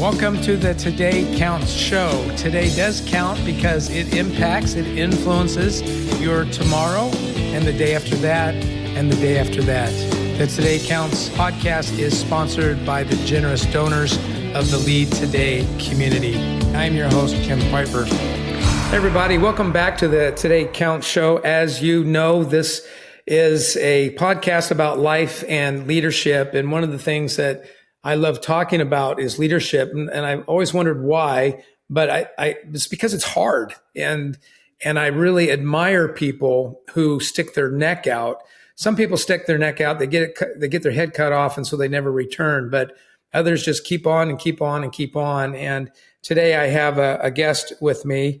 Welcome to the Today Counts show. Today does count because it impacts, it influences your tomorrow and the day after that and the day after that. The Today Counts podcast is sponsored by the generous donors of the Lead Today community. I'm your host, Kim Piper. Hey everybody, welcome back to the Today Counts show. As you know, this is a podcast about life and leadership. And one of the things that I love talking about is leadership. And I've always wondered why, but it's because it's hard. And I really admire people who stick their neck out. Some people stick their neck out, they get their head cut off, and so they never return. But others just keep on and keep on and keep on. And today I have a guest with me.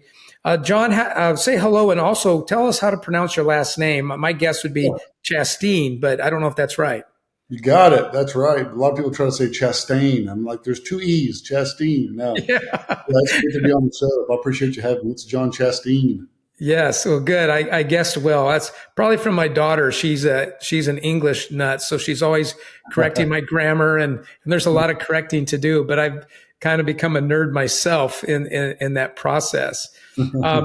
Jon, say hello and also tell us how to pronounce your last name. My guess would be Chasteen, but I don't know if that's right. You got it. That's right. A lot of people try to say Chastain. I'm like, there's two E's, Chasteen. No, Yeah. It's good to be on the show. I appreciate you having me. It's Jon Chasteen. Yes, well, good. I guessed well. That's probably from my daughter. She's an English nut, so she's always correcting my grammar, and there's a lot of correcting to do. But I've kind of become a nerd myself in that process.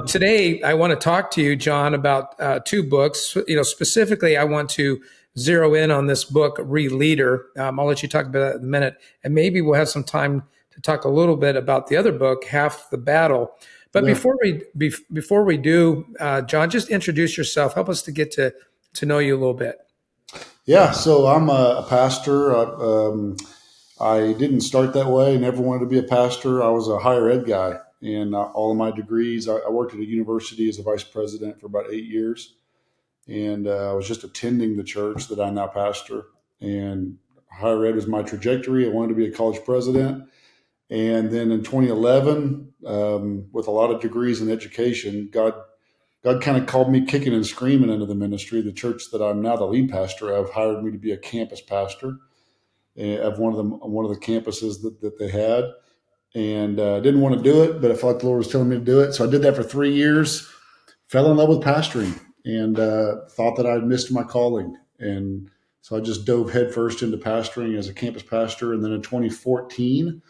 Today, I want to talk to you, Jon, about two books. Specifically, I want to zero in on this book, ReLeader. I'll let you talk about that in a minute, and maybe we'll have some time to talk a little bit about the other book, Half the Battle. But before we do, Jon, just introduce yourself. Help us to get to know you a little bit. Yeah, so I'm a pastor. I didn't start that way. Never wanted to be a pastor. I was a higher ed guy, and all of my degrees. I worked at a university as a vice president for about 8 years. And I was just attending the church that I now pastor. And higher ed was my trajectory. I wanted to be a college president. And then in 2011, with a lot of degrees in education, God kind of called me kicking and screaming into the ministry. The church that I'm now the lead pastor of hired me to be a campus pastor of one of the campuses that they had. And I didn't want to do it, but I felt like the Lord was telling me to do it. So I did that for 3 years, fell in love with pastoring, and thought that I'd missed my calling. And so I just dove headfirst into pastoring as a campus pastor. And then in 2014,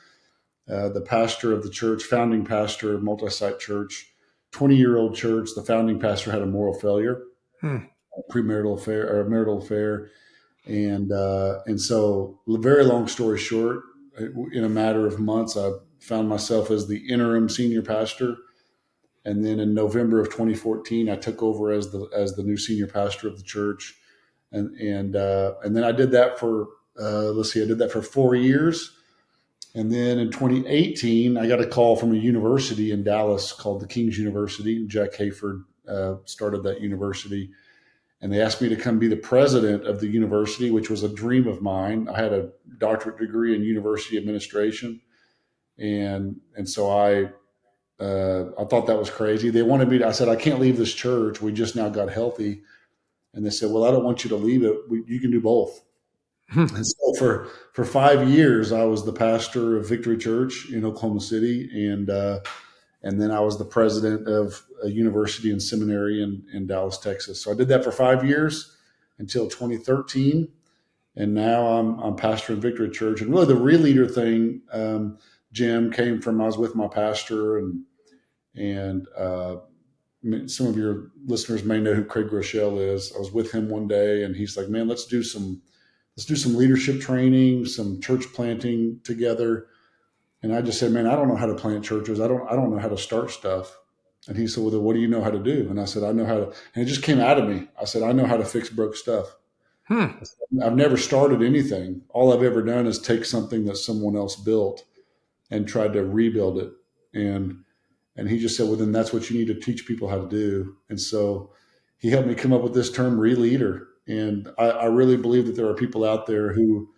the pastor of the church, founding pastor of multi-site church, 20-year-old church, the founding pastor had a moral failure, marital affair. And so very long story short, in a matter of months, I found myself as the interim senior pastor. And then in November of 2014, I took over as the new senior pastor of the church, and then I did that for I did that for 4 years, and then in 2018, I got a call from a university in Dallas called the King's University. Jack Hayford started that university, and they asked me to come be the president of the university, which was a dream of mine. I had a doctorate degree in university administration, and so I thought that was crazy. They wanted me to, I said, I can't leave this church. We just now got healthy. And they said, well, I don't want you to leave it. You can do both. And so for 5 years, I was the pastor of Victory Church in Oklahoma City. And then I was the president of a university and seminary in Dallas, Texas. So I did that for 5 years until 2013. And now I'm pastoring Victory Church. And really the ReLeader thing, Jim, came from, I was with my pastor, and some of your listeners may know who Craig Groeschel is. I was with him one day, and he's like, man, let's do some leadership training, some church planting together. And I just said, man, I don't know how to plant churches. I don't know how to start stuff. And he said, well, then what do you know how to do? And I said, I know how to, and it just came out of me. I said, I know how to fix broke stuff. I've never started anything. All I've ever done is take something that someone else built and tried to rebuild it. And he just said, well, then that's what you need to teach people how to do. And so he helped me come up with this term, ReLeader. And I really believe that there are people out there who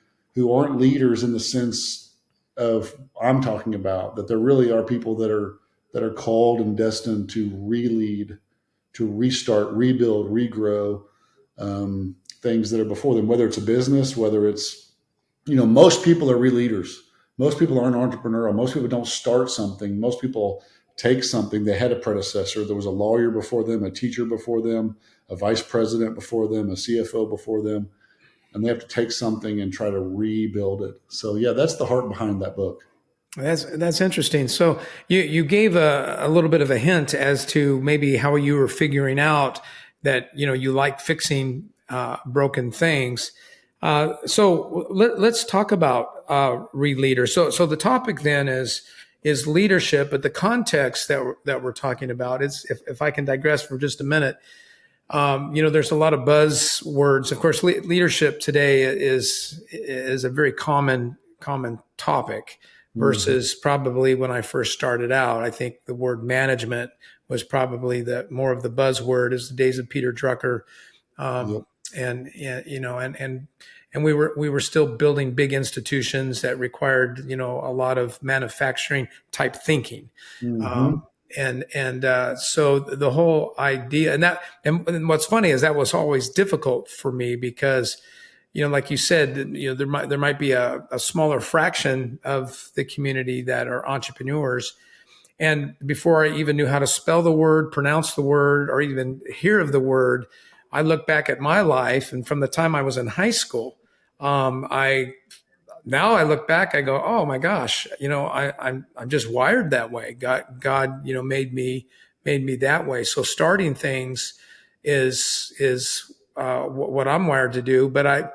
aren't leaders in the sense of I'm talking about, that there really are people that are called and destined to re-lead, to restart, rebuild, regrow things that are before them, whether it's a business, whether it's, most people are re-leaders. Most people aren't entrepreneurial. Most people don't start something. Most people take something. They had a predecessor. There was a lawyer before them, a teacher before them, a vice president before them, a CFO before them, and they have to take something and try to rebuild it. So yeah, that's the heart behind that book. That's interesting. So you gave a little bit of a hint as to maybe how you were figuring out that you like fixing broken things. So let's talk about ReLeader. So the topic then is leadership, but the context that we're talking about is, if I can digress for just a minute. There's a lot of buzzwords. Of course, leadership today is a very common topic Mhm. versus probably when I first started out. I think the word management was probably the more of the buzzword as the days of Peter Drucker, Yep. um, and we were still building big institutions that required a lot of manufacturing type thinking. Hmm. Um, and so the whole idea, and what's funny is that was always difficult for me because like you said, there might be a smaller fraction of the community that are entrepreneurs, and before I even knew how to spell the word, pronounce the word, or even hear of the word, I look back at my life, and from the time I was in high school, I now I look back, I go, oh my gosh, I'm just wired that way. God, made me that way. So starting things is what I'm wired to do. But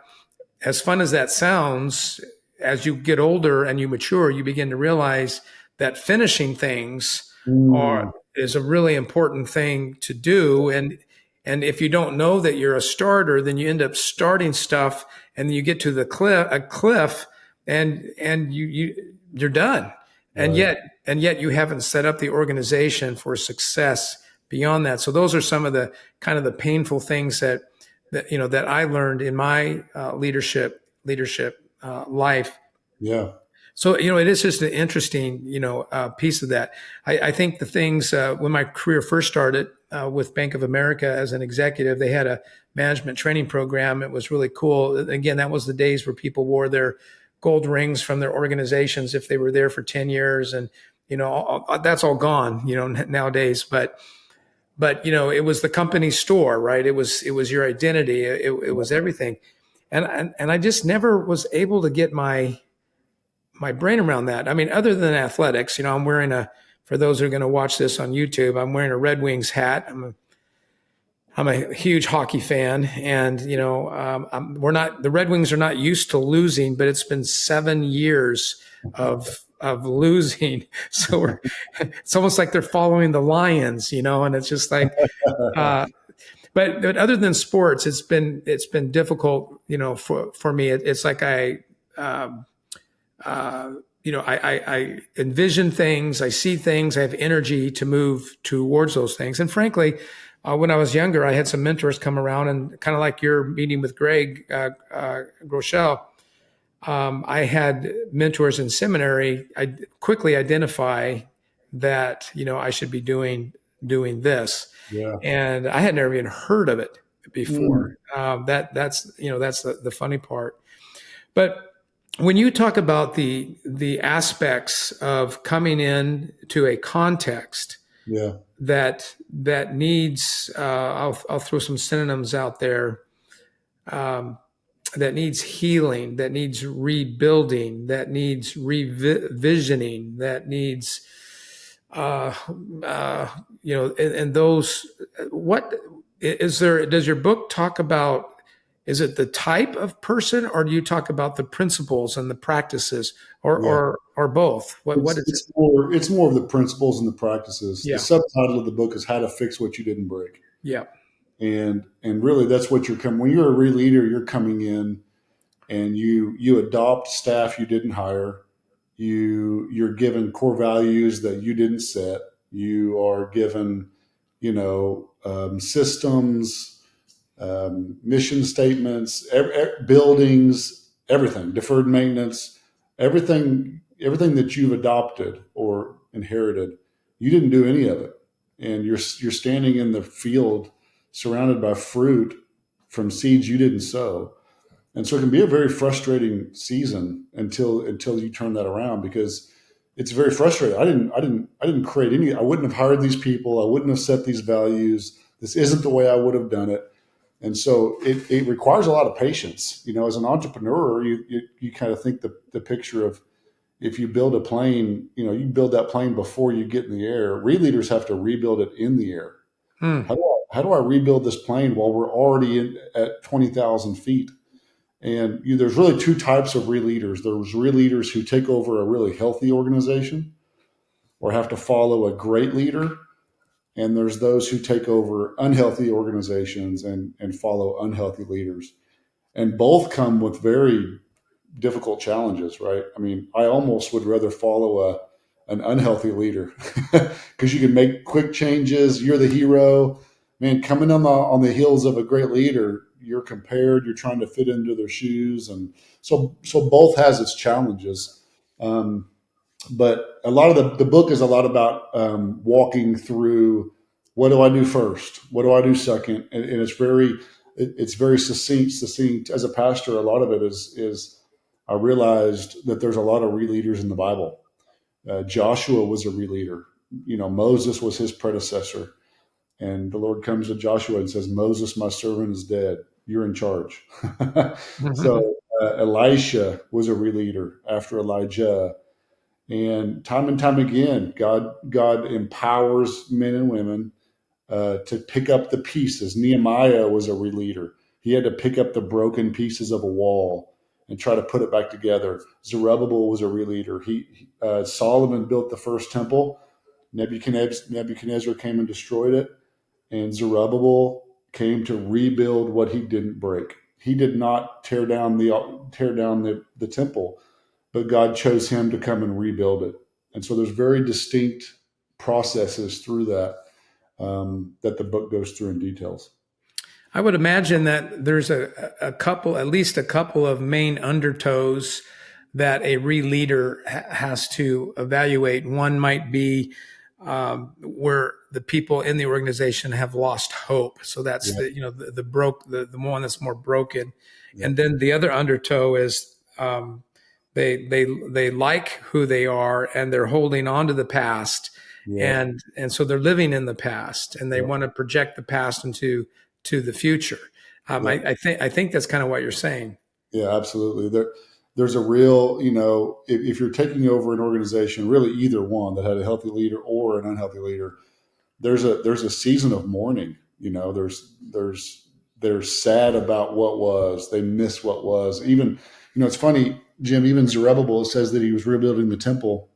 as fun as that sounds, as you get older and you mature, you begin to realize that finishing things are Mm. is a really important thing to do. And if you don't know that you're a starter, then you end up starting stuff, and then you get to the cliff, and you're done. And Right. yet you haven't set up the organization for success beyond that. So those are some of the kind of the painful things that I learned in my leadership life. Yeah. So it is just an interesting piece of that. I think the things when my career first started with Bank of America as an executive, they had a management training program. It was really cool. Again, that was the days where people wore their gold rings from their organizations if they were there for 10 years, and that's all gone nowadays. But it was the company store, right? It was your identity. It was everything, and I just never was able to get my brain around that. I mean, other than athletics, I'm wearing for those who are going to watch this on YouTube, I'm wearing a Red Wings hat. I'm a huge hockey fan, and the Red Wings are not used to losing, but it's been 7 years of losing, so it's almost like they're following the Lions, and it's just like, uh, but other than sports, it's been difficult, for me. It's like um, I envision things, I see things, I have energy to move towards those things. And frankly, when I was younger, I had some mentors come around, and kind of like your meeting with Greg Groeschel, I had mentors in seminary. I quickly identify that I should be doing this, Yeah. and I had never even heard of it Mm. before. That's the funny part. But when you talk about the aspects of coming in to a context Yeah. that needs, I'll throw some synonyms out there, um, that needs healing, that needs rebuilding, that needs revisioning, that needs, uh, uh, and those, what is there? Does your book talk about? Is it the type of person, or do you talk about the principles and the practices, or Yeah. both? What is it? It's more of the principles and the practices. The Yeah, subtitle of the book is How to Fix What You Didn't Break. yeah, And really that's what you're coming when you're a re-leader, you're coming in and you adopt staff you didn't hire. You're given core values that you didn't set. You are given, systems, mission statements, buildings, everything, deferred maintenance, everything that you've adopted or inherited. You didn't do any of it, and you're standing in the field, surrounded by fruit from seeds you didn't sow. And so it can be a very frustrating season until you turn that around, because it's very frustrating. I didn't create any. I wouldn't have hired these people. I wouldn't have set these values. This isn't the way I would have done it. And so it requires a lot of patience. As an entrepreneur, you kind of think the picture of, if you build a plane, you build that plane before you get in the air. Re-leaders have to rebuild it in the air. Hmm. How do I rebuild this plane while we're already at 20,000 feet? And there's really two types of re-leaders. There's re-leaders who take over a really healthy organization or have to follow a great leader. And there's those who take over unhealthy organizations and follow unhealthy leaders. And both come with very difficult challenges, right? I mean, I almost would rather follow an unhealthy leader because you can make quick changes. You're the hero, man. Coming on the heels of a great leader, you're compared. You're trying to fit into their shoes, and so both has its challenges. But a lot of the book is a lot about walking through what do I do first, what do I do second, and it's very succinct. As a pastor, a lot of it is I realized that there's a lot of re-leaders in the Bible. Joshua was a re-leader. Moses was his predecessor. And the Lord comes to Joshua and says, Moses, my servant, is dead. You're in charge. So Elisha was a re-leader after Elijah. And time again, God empowers men and women to pick up the pieces. Nehemiah was a re-leader. He had to pick up the broken pieces of a wall and try to put it back together. Zerubbabel was a re-leader. Solomon built the first temple. Nebuchadnezzar came and destroyed it, and Zerubbabel came to rebuild what he didn't break. He did not tear down the temple, but God chose him to come and rebuild it. And so there's very distinct processes through that the book goes through in details. I would imagine that there's at least a couple of main undertows that a re-leader has to evaluate. One might be where the people in the organization have lost hope. So that's Yeah. the one that's more broken. Yeah. And then the other undertow is they like who they are and they're holding on to the past, Yeah. and so they're living in the past and they Yeah. want to project the past into the future. Yeah. I think that's kind of what you're saying. Yeah, absolutely. There's a real, if you're taking over an organization, really either one that had a healthy leader or an unhealthy leader, there's a season of mourning. They're sad about what was. They miss what was. Even, it's funny, Jim. Even Zerubbabel, it says that he was rebuilding the temple,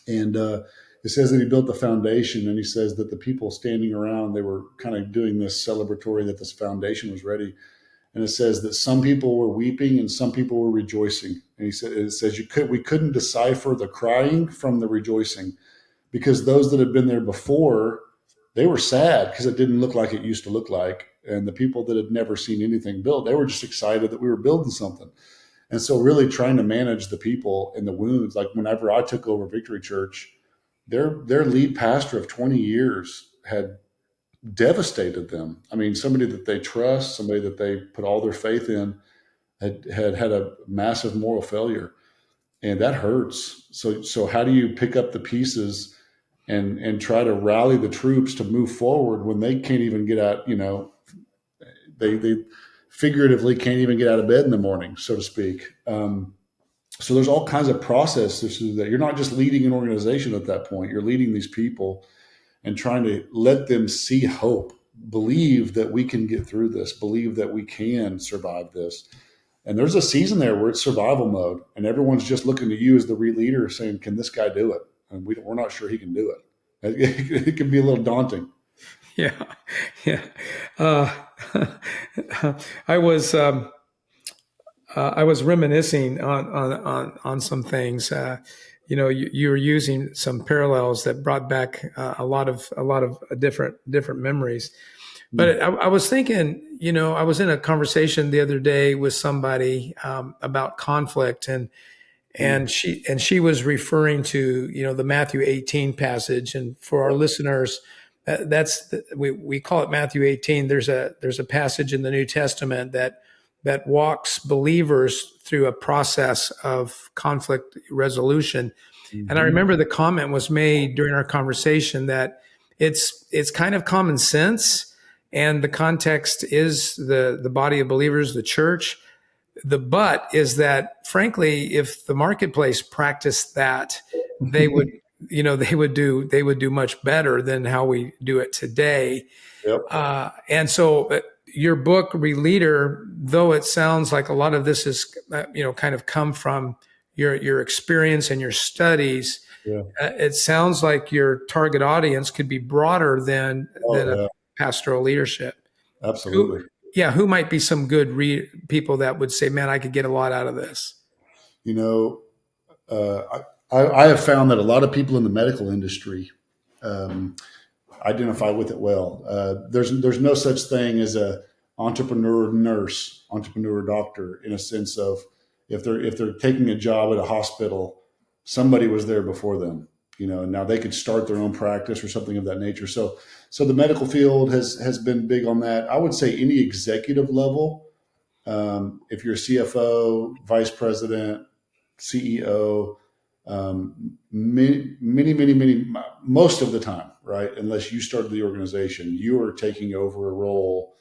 and it says that he built the foundation, and he says that the people standing around, they were kind of doing this celebratory that this foundation was ready. And it says that some people were weeping and some people were rejoicing. And it says we couldn't decipher the crying from the rejoicing, because those that had been there before, they were sad because it didn't look like it used to look like. And the people that had never seen anything built, they were just excited that we were building something. And so really trying to manage the people and the wounds, like whenever I took over Victory Church, their lead pastor of 20 years had devastated them. I mean, somebody that they trust, somebody that they put all their faith in, had a massive moral failure, and that hurts. So how do you pick up the pieces and try to rally the troops to move forward when they can't even get out? They figuratively can't even get out of bed in the morning, so to speak. So there's all kinds of processes that you're not just leading an organization at that point. You're leading these people and trying to let them see hope, believe that we can get through this, believe that we can survive this. And there's a season there where it's survival mode, and everyone's just looking to you as the leader, saying, "Can this guy do it?" And we're not sure he can do it. It can be a little daunting. Yeah, yeah. Uh, I was reminiscing on some things. You were using some parallels that brought back a lot of different memories. But I was thinking, I was in a conversation the other day with somebody about conflict, and she was referring to the Matthew 18 passage, and for our listeners, we call it Matthew 18. There's a passage in the New Testament that walks believers through a process of conflict resolution. And I remember the comment was made during our conversation that it's kind of common sense, and the context is the body of believers, the church. the but is that, frankly, if the marketplace practiced that, they would, they would do much better than how we do it today. Yep. And so your book, ReLeader, though it sounds like a lot of this is, kind of come from your experience and your studies, Yeah. it sounds like your target audience could be broader than Oh a yeah. pastoral leadership. Who, Absolutely. yeah, who might be some good people that would say, man, I could get a lot out of this? You know, I have found that a lot of people in the medical industry um, identify with it well. There's no such thing as a entrepreneur nurse, entrepreneur doctor, in a sense of if they're taking a job at a hospital, somebody was there before them. And now they could start their own practice or something of that nature. So the medical field has been big on that. I would say any executive level, if you're CFO, vice president, CEO, many, most of the time, right? Unless you started the organization, you are taking over a role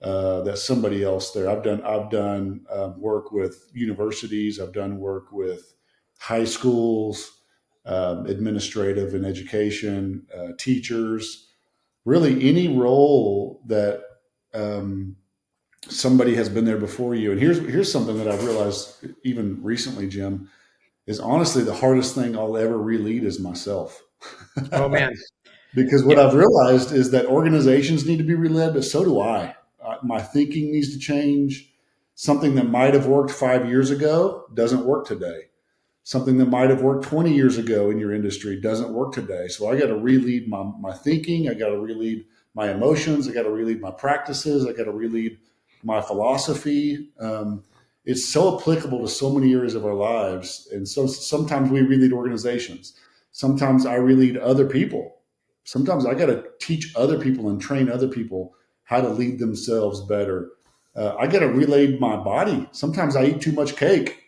that somebody else there. I've done work with universities. I've done work with high schools, administrative and education, teachers. Really, any role that um, somebody has been there before you. And here's something that I've realized even recently, Jim, is honestly the hardest thing I'll ever re-lead is myself. Oh man, Because what yeah, I've realized is that organizations need to be re-led, but so do I. My thinking needs to change. Something that might have worked 5 years ago doesn't work today. Something that might have worked 20 years ago in your industry doesn't work today. So I got to re-lead my thinking. I got to re-lead my emotions. I got to re-lead my practices. I got to re-lead my philosophy. It's so applicable to so many areas of our lives. And so sometimes we re-lead organizations. Sometimes I re-lead other people. Sometimes I got to teach other people and train other people how to lead themselves better. I got to re-lead my body. Sometimes I eat too much cake.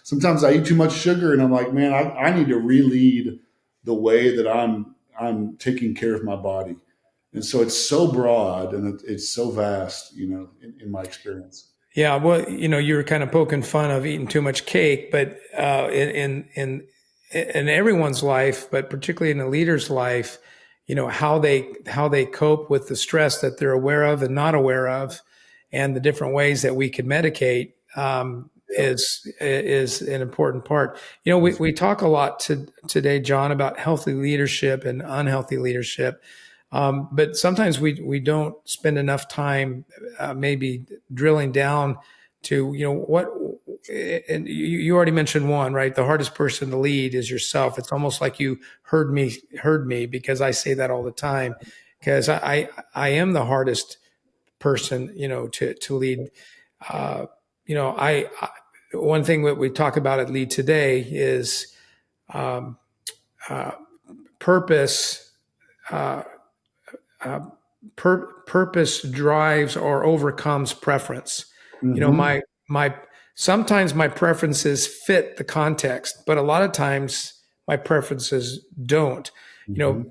Sometimes I eat too much sugar, and I'm like, man, I need to re-lead the way that I'm taking care of my body. And so it's so broad and it's so vast, in my experience. yeah. Well, you were kind of poking fun of eating too much cake, but in everyone's life, but particularly in a leader's life, how they cope with the stress that they're aware of and not aware of, and the different ways that we can medicate. Yeah, Is an important part. We talk a lot today, John, about healthy leadership and unhealthy leadership. But sometimes we don't spend enough time maybe drilling down to what. And you already mentioned one, right? The hardest person to lead is yourself. It's almost like you heard me because I say that all the time, because I am the hardest person to lead. uh, I one thing that we talk about at Lead Today is um, uh, purpose. Uh, uh, Purpose drives or overcomes preference. You know, hmm my sometimes my preferences fit the context, but a lot of times my preferences don't. hmm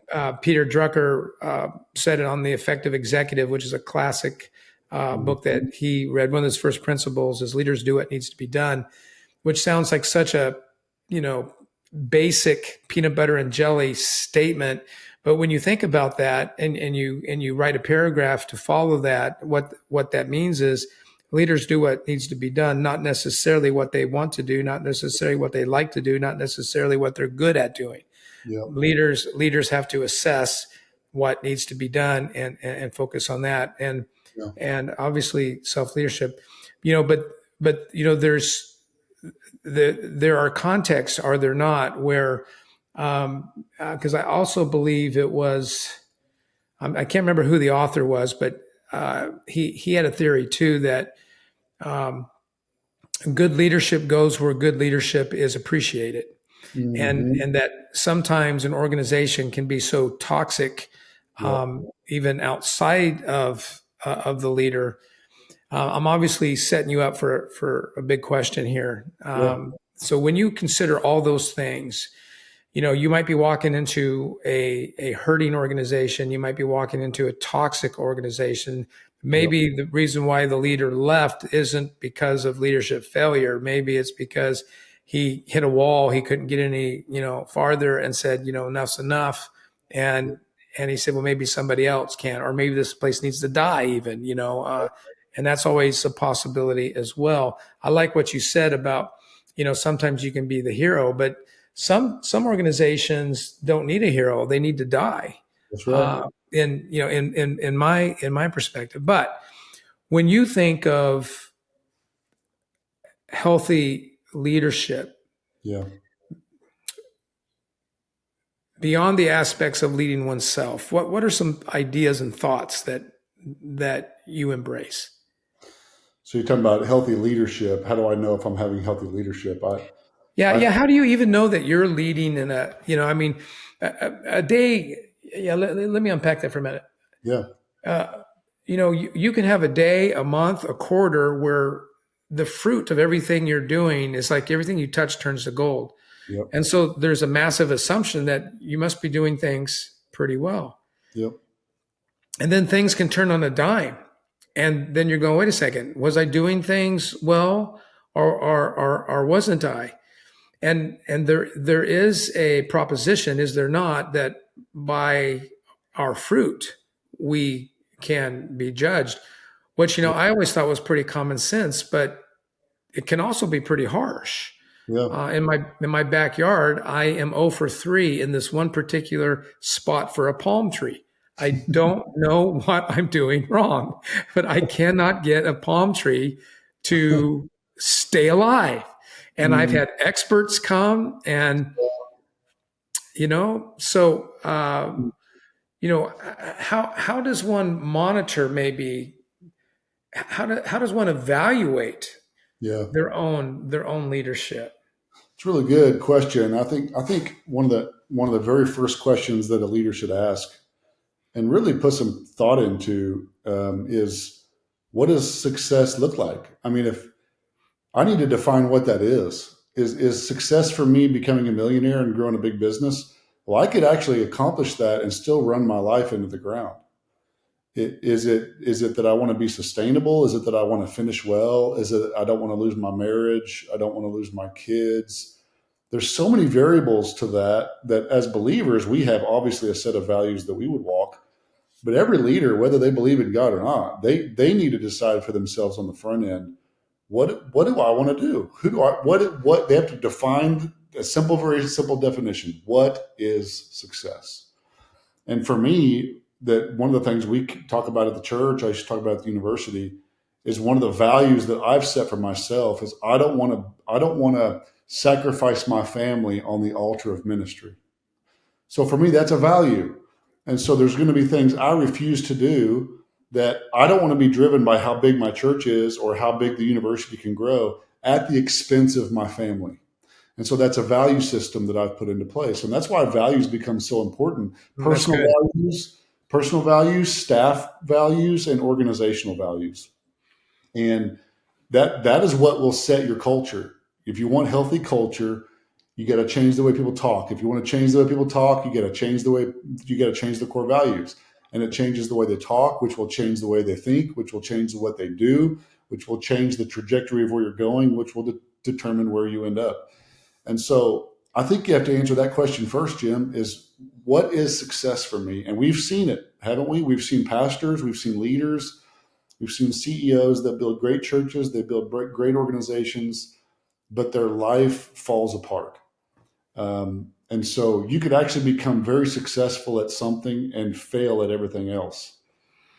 Peter Drucker said it on The Effective Executive, which is a classic book hmm that he read. One of his first principles is leaders do what needs to be done, which sounds like such a, you know, basic peanut butter and jelly statement. But when you think about that and you write a paragraph to follow that, what that means is leaders do what needs to be done, not necessarily what they want to do, not necessarily what they like to do, not necessarily what they're good at doing. Yep. Leaders have to assess what needs to be done and focus on that. And Yeah. and obviously self leadership, but there are contexts, are there not, where because I also believe it was, I can't remember who the author was, but he had a theory too that um, good leadership goes where good leadership is appreciated, hmm and that sometimes an organization can be so toxic, Yep. even outside of the leader. I'm obviously setting you up for a big question here. Yeah. So when you consider all those things, You might be walking into a hurting organization. You might be walking into a toxic organization. Yep. Maybe the reason why the leader left isn't because of leadership failure. Maybe it's because he hit a wall. He couldn't get any, farther and said, enough's enough. And, and he said, well, maybe somebody else can, or maybe this place needs to die even, and that's always a possibility as well. I like what you said about, sometimes you can be the hero, but some organizations don't need a hero; they need to die. That's right. In my perspective, but when you think of healthy leadership Yeah. beyond the aspects of leading oneself, what are some ideas and thoughts that you embrace? So you're talking about healthy leadership. How do I know if I'm having healthy leadership? Yeah, I, yeah. How do you even know that you're leading in I mean, a day? Yeah, let me unpack that for a minute. yeah, You can have a day, a month, a quarter where the fruit of everything you're doing is like everything you touch turns to gold. yep, And so there's a massive assumption that you must be doing things pretty well. yep, And then things can turn on a dime. And then you're going, wait a second, was I doing things well or wasn't I? And there is a proposition, is there not, that by our fruit we can be judged, which yep, I always thought was pretty common sense, but it can also be pretty harsh. yeah, In my backyard, I am 0 for 3 in this one particular spot for a palm tree. I don't know what I'm doing wrong, but I cannot get a palm tree to stay alive. And I've mm, had experts come, and so how does one monitor, maybe how does one evaluate yeah. their own leadership? It's a really good question. I think one of the very first questions that a leader should ask and really put some thought into is, what does success look like? I mean, if I need to define what that is success for me becoming a millionaire and growing a big business? Well, I could actually accomplish that and still run my life into the ground. Is it that I want to be sustainable? Is it that I want to finish well? Is it I don't want to lose my marriage? I don't want to lose my kids? There's so many variables to that as believers, we have obviously a set of values that we would walk. But every leader, whether they believe in God or not, they need to decide for themselves on the front end, what do I want to do? Who do I what they have to define a simple, very simple definition. What is success? And for me, that one of the things we talk about at the church, I used to talk about at the university, is one of the values that I've set for myself is I don't want to sacrifice my family on the altar of ministry. So for me, that's a value. And so there's going to be things I refuse to do that I don't want to be driven by how big my church is or how big the university can grow at the expense of my family. And so that's a value system that I've put into place. And that's why values become so important. That's good. Personal values, staff values, and organizational values. And that is what will set your culture. If you want healthy culture, you got to change the way people talk. If you want to change the way people talk, you got to change the core values. And it changes the way they talk, which will change the way they think, which will change what they do, which will change the trajectory of where you're going, which will determine where you end up. And so I think you have to answer that question first, Jim, is what is success for me? And we've seen it, haven't we? We've seen pastors, we've seen leaders, we've seen CEOs that build great churches, they build great organizations, but their life falls apart. And so you could actually become very successful at something and fail at everything else.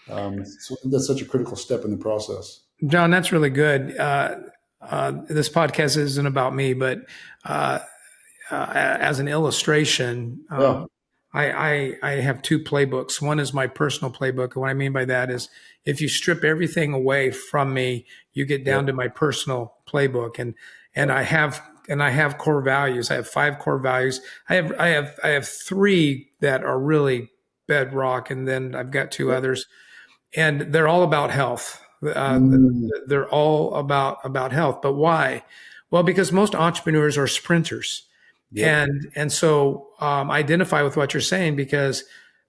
So I think that's such a critical step in the process. John, that's really good. This podcast isn't about me, but uh, as an illustration, Yeah. I have two playbooks. One is my personal playbook. And what I mean by that is if you strip everything away from me, you get Yeah. down to my personal playbook. And I have core values. I have 5 core values. I have 3 that are really bedrock, and then I've got 2 Yeah. others, and they're all about health. Mm, They're all about health. But why? Well, because most entrepreneurs are sprinters. Yep. And so I identify with what you're saying because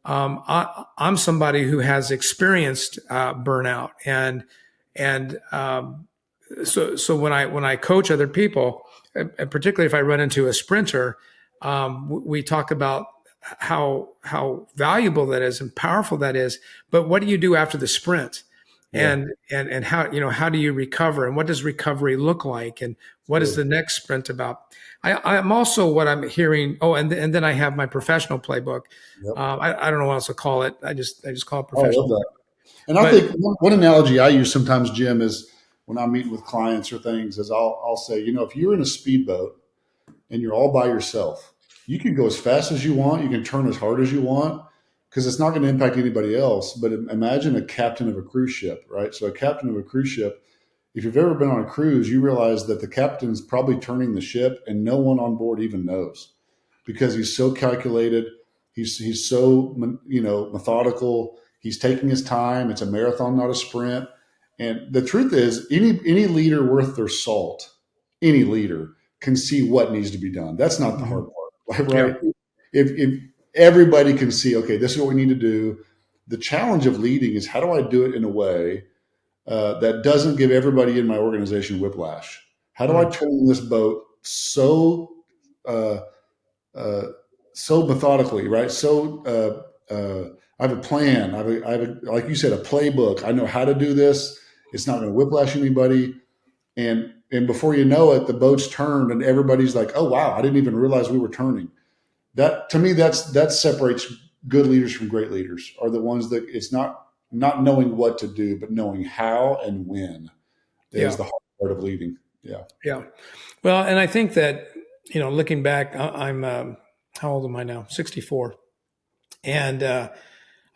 I'm somebody who has experienced burnout, and so when I coach other people, and particularly if I run into a sprinter, we talk about how valuable that is and powerful that is. But what do you do after the sprint? Yeah. And how do you recover, and what does recovery look like, and what is Good. the next sprint about? I'm also what I'm hearing. Oh, and then I have my professional playbook. Yep. I don't know what else to call it. I just call it I love professional. that. And I But think one analogy I use sometimes, Jim, is when I'm meeting with clients or things, is I'll say, if you're in a speedboat and you're all by yourself, you can go as fast as you want, you can turn as hard as you want, because it's not going to impact anybody else. But imagine a captain of a cruise ship, right? So a captain of a cruise ship, if you've ever been on a cruise, you realize that the captain's probably turning the ship and no one on board even knows, because he's so calculated. He's so methodical. He's taking his time. It's a marathon, not a sprint. And the truth is, any leader worth their salt, any leader can see what needs to be done. That's not the hard Mhm. part, Yeah, right? If everybody can see, okay, this is what we need to do. The challenge of leading is, how do I do it in a way that doesn't give everybody in my organization whiplash? How do I Mm. turn this boat uh, uh, so methodically, right? I have a plan. I have like you said, a playbook. I know how to do this. It's not going to whiplash anybody. And before you know it, the boat's turned, and everybody's like, "Oh wow, I didn't even realize we were turning." That, to me, that separates good leaders from great leaders. Are the ones that it's not knowing what to do, but knowing how and when is yeah, the hard part of leading. Yeah. yeah. Well, and I think that looking back, I'm how old am I now? 64, and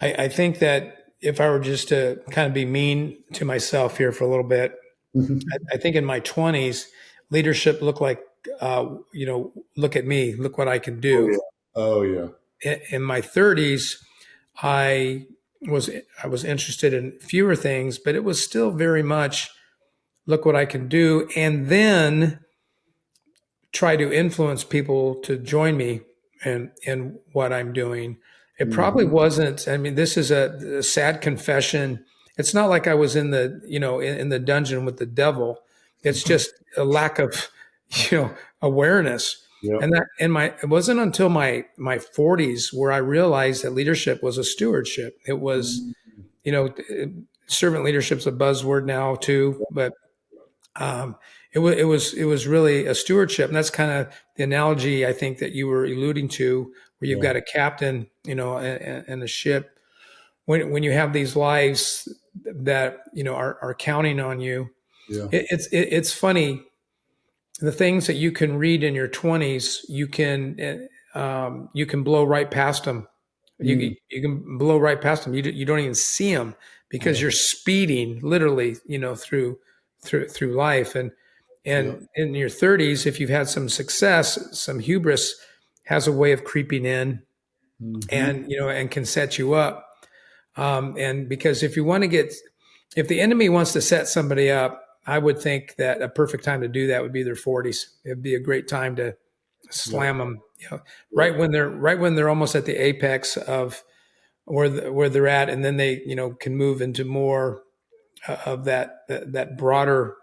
I think that if I were just to kind of be mean to myself here for a little bit, I think in my 20s, leadership looked like, look at me, look what I can Oh do. yeah. Oh yeah. In my 30s, I I was interested in fewer things, but it was still very much look what I can do, and then try to influence people to join me in what I'm doing. It probably Mhm. wasn't. I mean, this is a sad confession. It's not like I was in the in the dungeon with the devil. It's just a lack of awareness. Yep. And it wasn't until my 40s where I realized that leadership was a stewardship. It was Mhm. you know servant leadership's a buzzword now too, but um, it was really a stewardship, and that's kind of the analogy I think that you were alluding to, where you've Yeah. got a captain, and a ship. When you have these lives that are counting on you, Yeah. it's funny, the things that you can read in your 20s, you can blow right past them. You Mm. you can blow right past them. You don't even see them because Yeah. you're speeding literally, through life. Yep. And in your 30s, if you've had some success, some hubris has a way of creeping in, Hmm. and can set you up. And because if the enemy wants to set somebody up, I would think that a perfect time to do that would be their 40s. It'd be a great time to Yep. slam them, Yep. right when they're almost at the apex of where they're at, and then they can move into more of that broader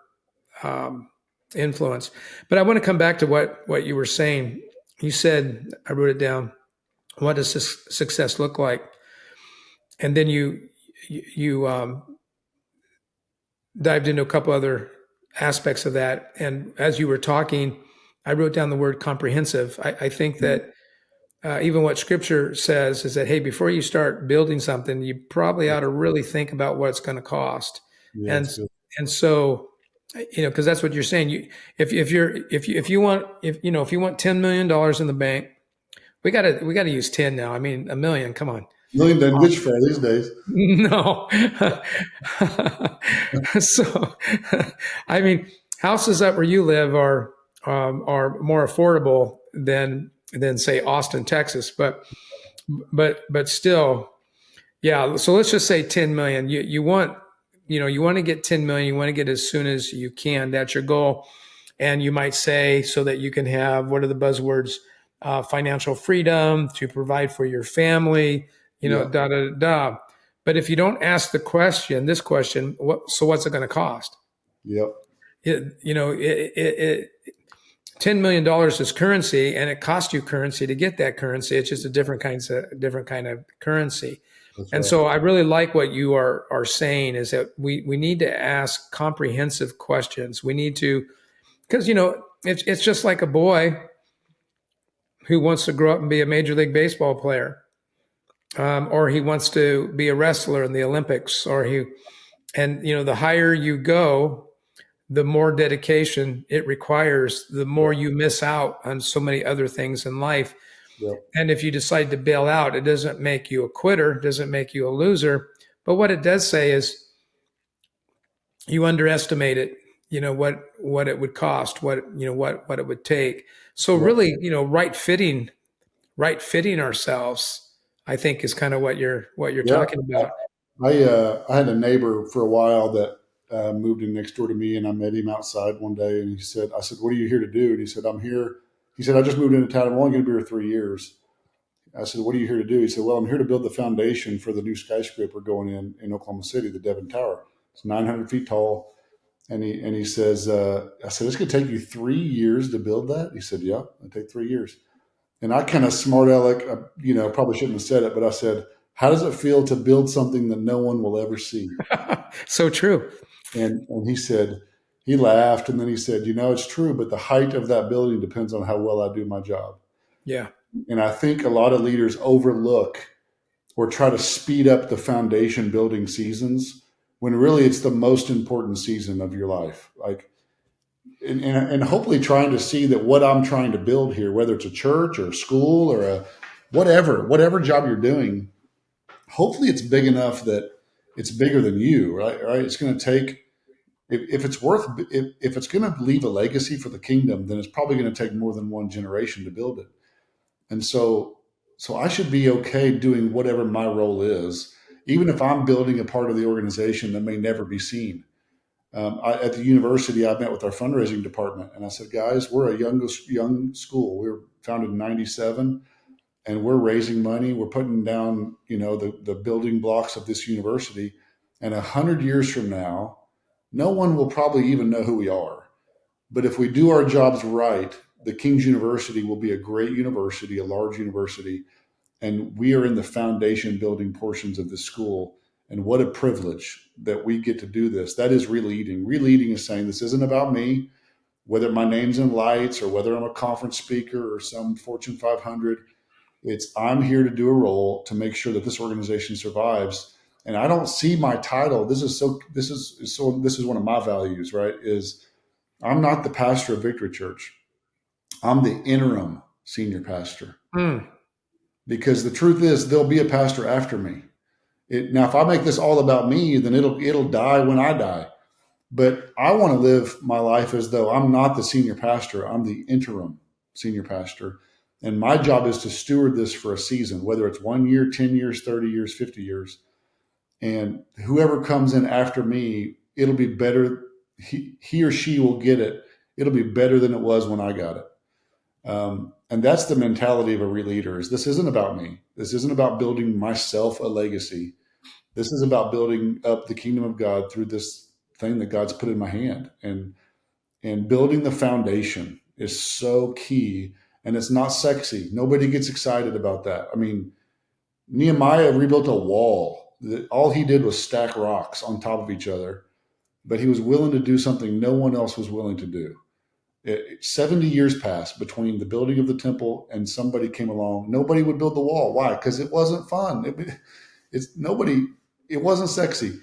um, influence. But I want to come back to what you were saying. You said, I wrote it down. What does success look like? And then you dived into a couple other aspects of that. And as you were talking, I wrote down the word comprehensive. I think Mhm. that even what Scripture says is that, hey, before you start building something, you probably ought to really think about what it's going to cost. Yeah, And it's good. and so, because that's what you're saying. If you want $10 million in the bank, we gotta use 10 now. I mean, a million. Come on. Million doesn't get you far these days. No. So, I mean, houses up where you live are more affordable than say Austin, Texas, but still, yeah. So let's just say 10 million. You want to get 10 million. You want to get as soon as you can. That's your goal. And you might say so that you can have, what are the buzzwords? financial freedom, to provide for your family, Yeah. da da da. But if you don't ask the question, this question, what's it going to cost? Yep. It $10 million is currency, and it costs you currency to get that currency. It's just a different kind of currency. That's And right. so I really like what you are saying is that we need to ask comprehensive questions. We need to, because it's just like a boy who wants to grow up and be a major league baseball player, or he wants to be a wrestler in the Olympics, and the higher you go, the more dedication it requires, the more Yep. you miss out on so many other things in life. Yep. And if you decide to bail out, it doesn't make you a quitter, doesn't make you a loser. But what it does say is you underestimate it, what it would cost, what it would take. So Yep. really, right fitting ourselves, I think, is kind of what you're Yep. talking about. I had a neighbor for a while that moved in next door to me, and I met him outside one day, and I said, "What are you here to do?" And he said, "I'm here." He said, "I just moved into town. I'm only going to be here 3 years." I said, "What are you here to do?" He said, "Well, I'm here to build the foundation for the new skyscraper going in Oklahoma City, the Devon Tower. It's 900 feet tall." And he says, "I said, it's going to take you 3 years to build that." He said, "Yeah, it'll take 3 years." And I kind of smart aleck, probably shouldn't have said it, but I said, "How does it feel to build something that no one will ever see?" So true. And he said, he laughed, and then he said, "It's true, but the height of that building depends on how well I do my job." Yeah. And I think a lot of leaders overlook or try to speed up the foundation building seasons when really it's the most important season of your life. Like, and hopefully trying to see that what I'm trying to build here, whether it's a church or a school or a whatever job you're doing, hopefully it's big enough that it's bigger than you, right? Right? It's going to take if it's going to leave a legacy for the kingdom, then it's probably going to take more than one generation to build it. And so I should be okay doing whatever my role is, even if I'm building a part of the organization that may never be seen. At the university, I met with our fundraising department, and I said, "Guys, we're a young school. We were founded in '97, and we're raising money. We're putting down, the building blocks of this university. And 100 years from now, no one will probably even know who we are. But if we do our jobs right, the King's University will be a great university, a large university, and we are in the foundation building portions of the school. And what a privilege that we get to do this. That is ReLeading. ReLeading is saying this isn't about me, whether my name's in lights or whether I'm a conference speaker or some Fortune 500. It's I'm here to do a role to make sure that this organization survives. And I don't see my title. This is one of my values, right? Is I'm not the pastor of Victory Church. I'm the interim senior pastor, Mm. because the truth is there'll be a pastor after me. Now, if I make this all about me, then it'll die when I die. But I want to live my life as though I'm not the senior pastor. I'm the interim senior pastor. And my job is to steward this for a season, whether it's 1 year, 10 years, 30 years, 50 years. And whoever comes in after me, it'll be better. He or she will get it. It'll be better than it was when I got it. And that's the mentality of a ReLeader. Is this isn't about me. This isn't about building myself a legacy. This is about building up the kingdom of God through this thing that God's put in my hand. And building the foundation is so key. And it's not sexy. Nobody gets excited about that. I mean, Nehemiah rebuilt a wall. All he did was stack rocks on top of each other, but he was willing to do something no one else was willing to do. 70 years passed between the building of the temple and somebody came along. Nobody would build the wall. Why? Because it wasn't fun. It's nobody. It wasn't sexy.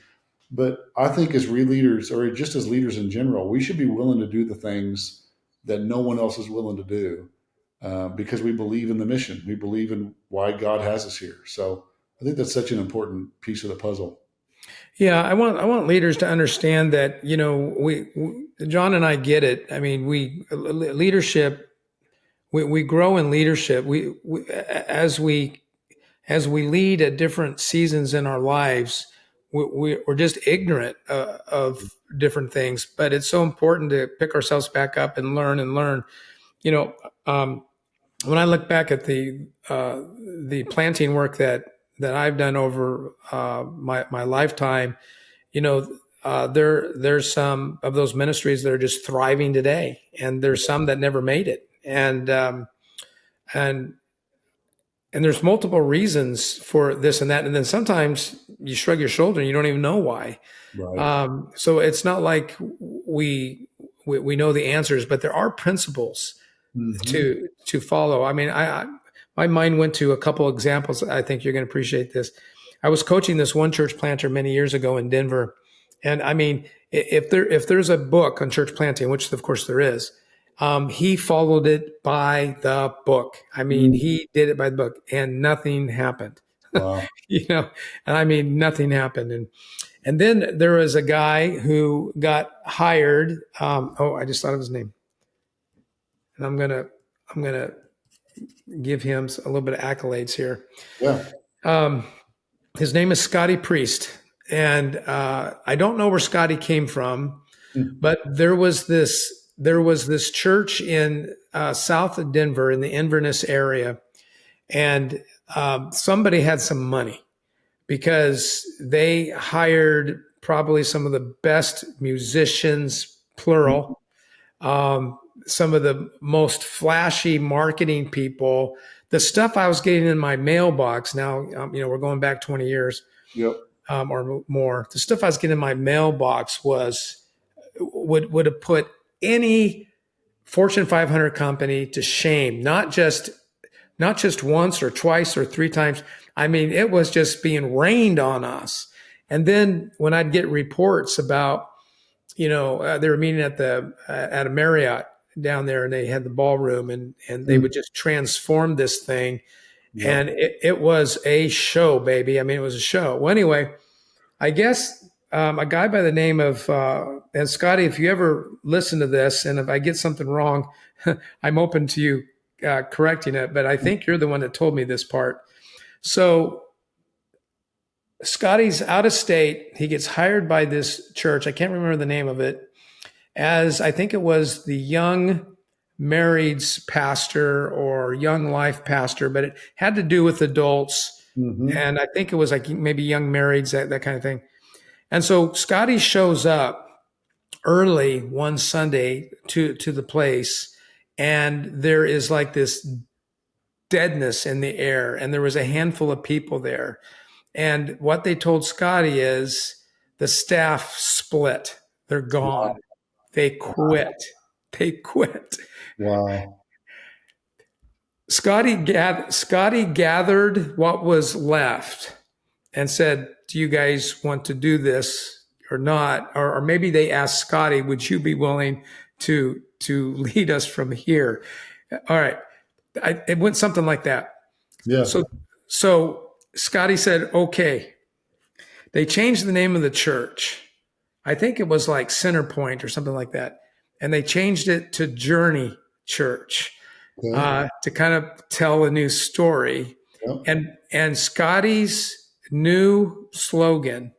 But I think as leaders, or just as leaders in general, we should be willing to do the things that no one else is willing to do, because we believe in the mission. We believe in why God has us here. So I think that's such an important piece of the puzzle. Yeah, I want leaders to understand that we John and I get it. I mean, we leadership. We grow in leadership. As we lead at different seasons in our lives, we're just ignorant of different things. But it's so important to pick ourselves back up and learn and learn. You know, um, when I look back at the planting work that I've done over my lifetime, you know, there's some of those ministries that are just thriving today, and there's some that never made it, and and there's multiple reasons for this and that, and then sometimes you shrug your shoulder and you don't even know why. Right. So it's not like we know the answers, but there are principles Hmm. to follow. I mean, I my mind went to a couple examples. I think you're going to appreciate this. I was coaching this one church planter many years ago in Denver, and I mean, if there's a book on church planting, which of course there is, he followed it by the book. I mean, he did it by the book, and nothing happened. Wow. You know, and I mean, nothing happened. And then there was a guy who got hired. Oh, I just thought of his name, and I'm gonna give him a little bit of accolades here. Yeah. Um, his name is Scotty Priest, and I don't know where Scotty came from, Mm. but there was this church in south of Denver in the Inverness area, and somebody had some money because they hired probably some of the best musicians, plural, some of the most flashy marketing people. The stuff I was getting in my mailbox now, we're going back 20 years Yep. or more. The stuff I was getting in my mailbox would have put any Fortune 500 company to shame. Not just once or twice or three times. I mean, it was just being rained on us. And then when I'd get reports about, they were meeting at a Marriott down there, and they had the ballroom, and they Mm. would just transform this thing, Yep. and it was a show, baby. I mean, it was a show. Well, anyway, I guess a guy by the name of and Scotty, if you ever listen to this, and if I get something wrong, I'm open to you correcting it. But I think you're the one that told me this part. So Scotty's out of state. He gets hired by this church. I can't remember the name of it. As I think it was the young marrieds pastor or young life pastor, but it had to do with adults. Hmm. And I think it was like maybe young marrieds, that kind of thing. And so Scotty shows up early one Sunday to the place, and there is like this deadness in the air, and there was a handful of people there. And what they told Scotty is the staff split. They're gone. They quit. They quit. Wow. Scotty gathered what was left and said, "Do you guys want to do this or not?" Or maybe they asked Scotty, "Would you be willing to lead us from here?" All right, it went something like that. Yeah. So Scotty said, "Okay." They changed the name of the church. I think it was like Center Point or something like that, and they changed it to Journey Church Okay. to kind of tell a new story. Yep. And Scotty's new slogan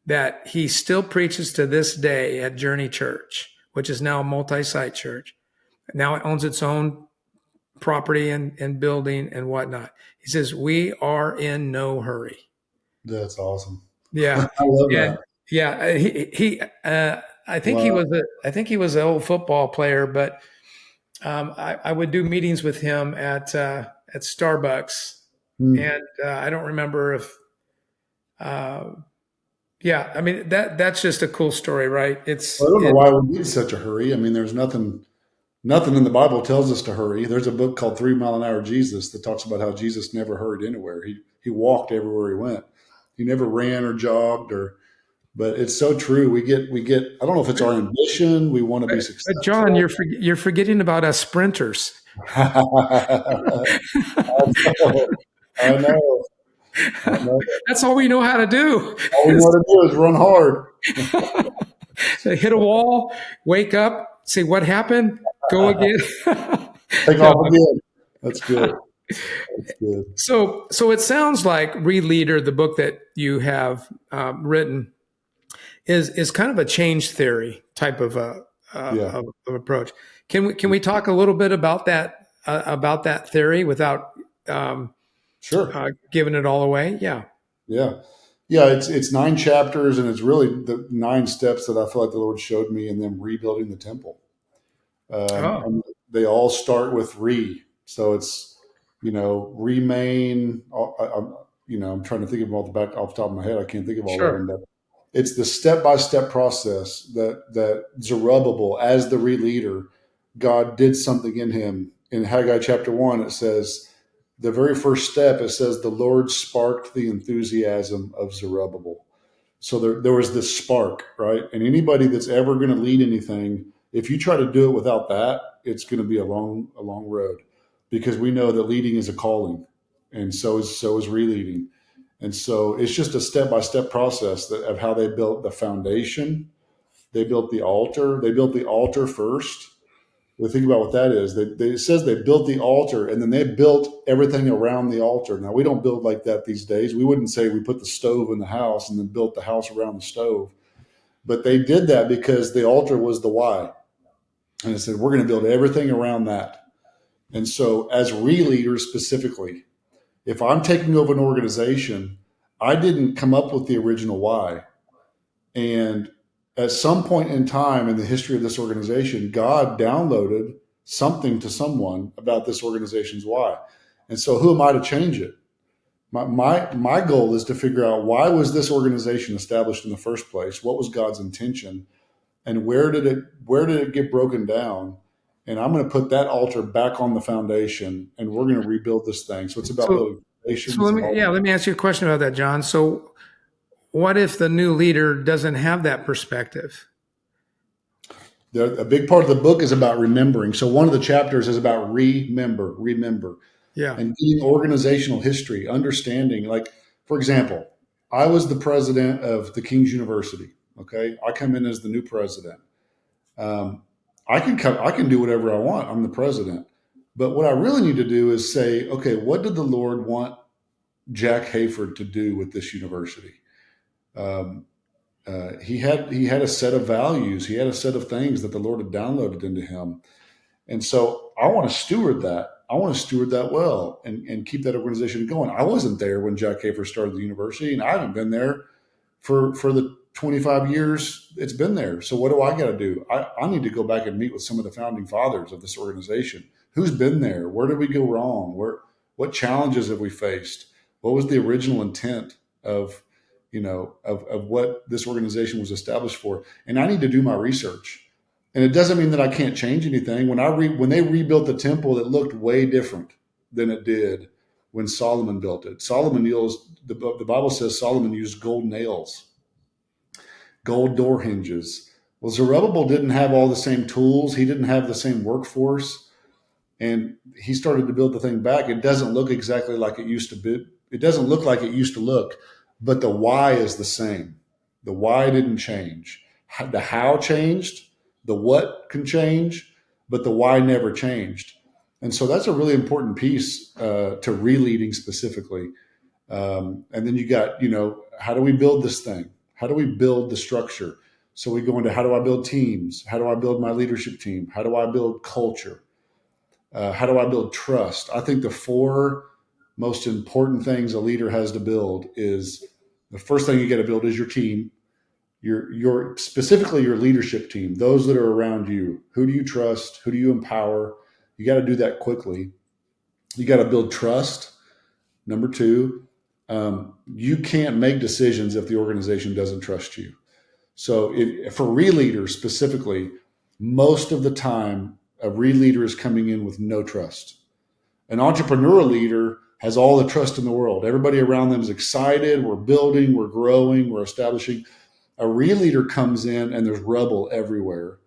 that he still preaches to this day at Journey Church, which is now a multi-site church. Now it owns its own property and building and whatnot. He says, "We are in no hurry." That's awesome. Yeah, I love and that. yeah, he Wow. I think he was an old football player, but I would do meetings with him at Starbucks, Hmm. and I don't remember if yeah, I mean that's just a cool story, right? Well, I don't know why we need such a hurry. I mean, there's nothing in the Bible tells us to hurry. There's a book called 3 Mile an Hour Jesus that talks about how Jesus never hurried anywhere. He walked everywhere he went. He never ran or jogged or. But it's so true. We get. I don't know if it's our ambition. We want to be but John, successful. you're forgetting about us sprinters. I know. I know. I know. That's all we know how to do. All we want to do is run hard. Hit a wall, wake up, say what happened, go again. Take No. off again. That's good. That's good. So it sounds like ReLeader, the book that you have written, is kind of a change theory type of a Yeah. of approach. Can we talk a little bit about that about that theory without um, Sure. giving it all away? Yeah. Yeah. Yeah. It's 9 chapters, and it's really the 9 steps that I feel like the Lord showed me in them rebuilding the temple. Oh, And they all start with re. So it's, remain. I'm trying to think of them all off the top of my head. I can't think of all of them, sure. but it's the step by step process that Zerubbabel, as the re-leader, God did something in him. In Haggai chapter 1, it says, the very first step, it says, the Lord sparked the enthusiasm of Zerubbabel. So there was this spark, right? And anybody that's ever going to lead anything, if you try to do it without that, it's going to be a long road, because we know that leading is a calling, and so is re-leading. And so it's just a step by step process of how they built the foundation. They built the altar. They built the altar first. We think about what that is. It says they built the altar, and then they built everything around the altar. Now, we don't build like that these days. We wouldn't say we put the stove in the house and then built the house around the stove. But they did that because the altar was the why. And it said, we're going to build everything around that. And so, as re-leaders specifically, if I'm taking over an organization, I didn't come up with the original why. And at some point in time in the history of this organization, God downloaded something to someone about this organization's why. And so who am I to change it? My goal is to figure out, why was this organization established in the first place? What was God's intention? And where did it get broken down? And I'm going to put that altar back on the foundation, and we're going to rebuild this thing. So it's about So, building so foundations and all. let me ask you a question about that, John. So, what if the new leader doesn't have that perspective? A big part of the book is about remembering. So one of the chapters is about remember, Yeah. and getting organizational history, understanding. Like, for example, I was the president of the King's University. Okay, I come in as the new president. Um, I can do whatever I want. I'm the president. But what I really need to do is say, okay, what did the Lord want Jack Hayford to do with this university? Um, he had a set of values. He had a set of things that the Lord had downloaded into him, and so I want to steward that. I want to steward that well, and keep that organization going. I wasn't there when Jack Hafer started the university, and I haven't been there for the 25 years it's been there. So what do I got to do? I need to go back and meet with some of the founding fathers of this organization. Who's been there? Where did we go wrong? What challenges have we faced? What was the original intent of of what this organization was established for? And I need to do my research. And it doesn't mean that I can't change anything. When they rebuilt the temple, it looked way different than it did when Solomon built it. The Bible says Solomon used gold nails, gold door hinges. Well, Zerubbabel didn't have all the same tools. He didn't have the same workforce, and he started to build the thing back. It doesn't look exactly like it used to be. It doesn't look like it used to look, but the why is the same. The why didn't change. The how changed. The what can change, but the why never changed. And so that's a really important piece to re-leading specifically. And then you got, how do we build this thing? How do we build the structure? So we go into, how do I build teams? How do I build my leadership team? How do I build culture? How do I build trust? I think the four most important things a leader has to build is, the first thing you got to build is your team, your specifically your leadership team, those that are around you. Who do you trust? Who do you empower? You got to do that quickly. You got to build trust. Number two, you can't make decisions if the organization doesn't trust you. So for re-leaders specifically, most of the time, a re-leader is coming in with no trust. An entrepreneurial leader has all the trust in the world. Everybody around them is excited. We're building, we're growing, we're establishing. A re-leader comes in and there's rubble everywhere.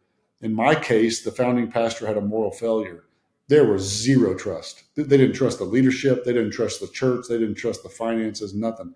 In my case, the founding pastor had a moral failure. There was zero trust. They didn't trust the leadership. They didn't trust the church. They didn't trust the finances, nothing.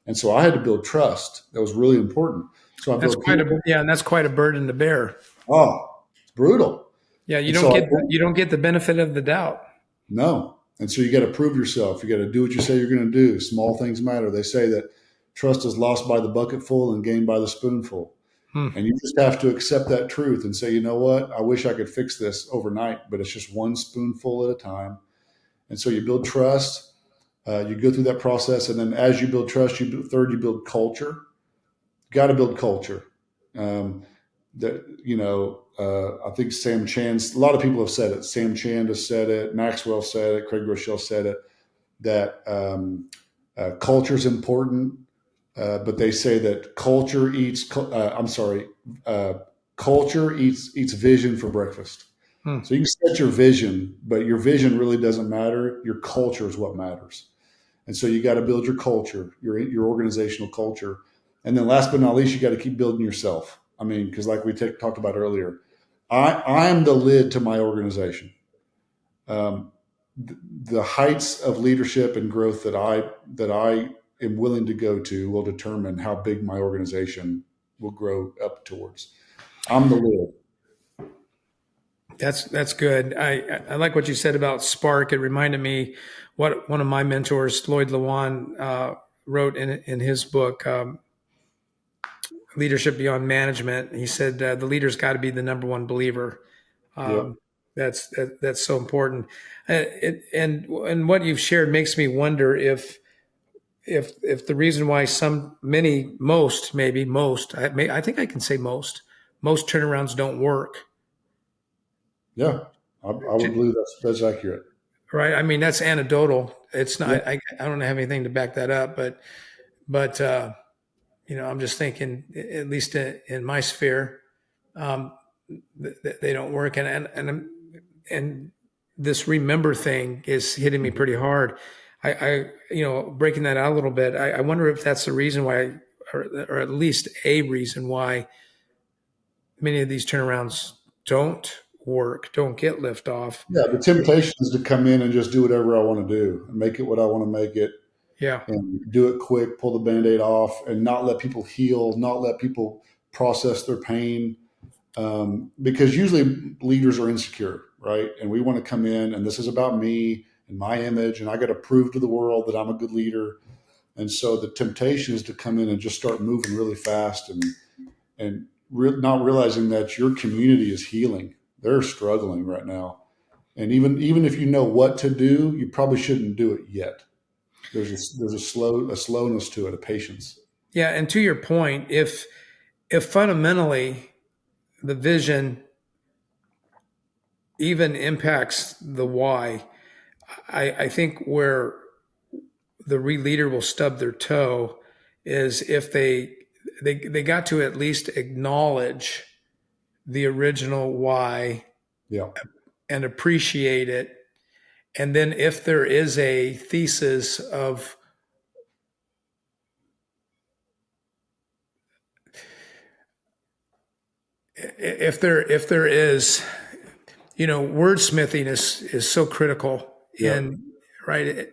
And so I had to build trust. That was really important. So I That's built people. and that's quite a burden to bear. Oh, it's brutal. Yeah, And so you don't get the benefit of the doubt. no. And so you got to prove yourself. You got to do what you say you're going to do. Small things matter. They say that trust is lost by the bucketful and gained by the spoonful. Hmm. And you just have to accept that truth and say, you know what? I wish I could fix this overnight, but it's just one spoonful at a time. And so you build trust. You go through that process, and then as you build trust, you build culture. Got to build culture. Um, that I think Sam Chan. A lot of people have said it. Sam Chan has said it. Maxwell said it. Craig Rochelle said it. That culture is important, but they say that culture eats. I'm sorry. Culture eats vision for breakfast. Hmm. So you can set your vision, but your vision really doesn't matter. Your culture is what matters. And so you got to build your culture, your organizational culture. And then last but not least, you got to keep building yourself. I mean, because like we talked about earlier, I am the lid to my organization. Um, the heights of leadership and growth that I am willing to go to will determine how big my organization will grow up towards. I'm the lid. That's good. I like what you said about spark. It reminded me what one of my mentors, Lloyd Lewan, wrote in his book, Leadership Beyond Management. He said the leader's got to be the number one believer. Yep. Um, that's so important. And what you've shared makes me wonder if the reason why I think I can say most turnarounds don't work. Yeah. I would believe that's accurate. Right. I mean, that's anecdotal. It's not, Yeah. I don't have anything to back that up, but, I'm just thinking, at least in my sphere, um, they don't work. And this remember thing is hitting me pretty hard. Breaking that out a little bit, I wonder if that's the reason why, or at least a reason why many of these turnarounds don't work, don't get lift off. Yeah. The temptation is to come in and just do whatever I want to do and make it what I want to make it Yeah. and do it quick, pull the band-aid off and not let people heal, not let people process their pain. Because usually leaders are insecure, right? And we want to come in and this is about me and my image and I got to prove to the world that I'm a good leader. And so the temptation is to come in and just start moving really fast and not realizing that your community is healing. They're struggling right now. And even if you know what to do, you probably shouldn't do it yet. There's a slowness to it, a patience. Yeah. And to your point, if fundamentally the vision even impacts the why, I think where the ReLeader will stub their toe is if they got to at least acknowledge the original why Yeah. and appreciate it. And then if there is a thesis of if there is, wordsmithing is so critical Yeah. right,